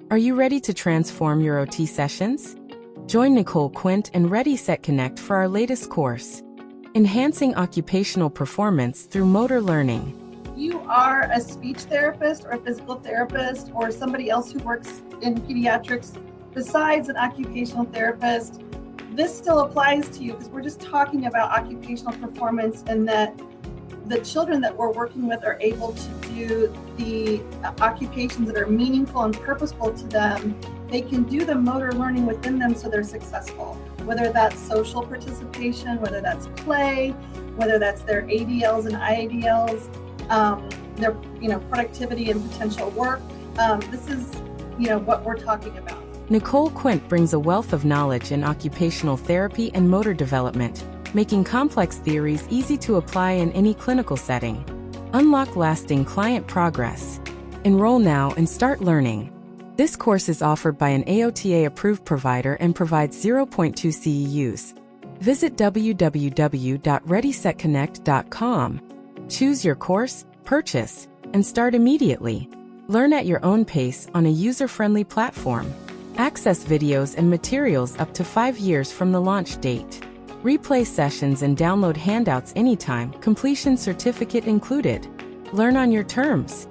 Are you ready to transform your OT sessions? Join Nicole, Quint, and Ready Set Connect for our latest course, Enhancing Occupational Performance Through Motor Learning. You are a speech therapist or a physical therapist or somebody else who works in pediatrics besides an occupational therapist. This still applies to you because we're just talking about occupational performance and that the children that we're working with are able to do the occupations that are meaningful and purposeful to them. They can do the motor learning within them so they're successful, whether that's social participation, whether that's play, whether that's their ADLs and IADLs, their productivity and potential work. This is what we're talking about. Nicole, Quint brings a wealth of knowledge in occupational therapy and motor development, making complex theories easy to apply in any clinical setting. Unlock lasting client progress. Enroll now and start learning. This course is offered by an AOTA-approved provider and provides 0.2 CEUs. Visit www.readysetconnect.com. Choose your course, purchase, and start immediately. Learn at your own pace on a user-friendly platform. Access videos and materials up to 5 years from the launch date. Replay sessions and download handouts anytime, completion certificate included. Learn on your terms.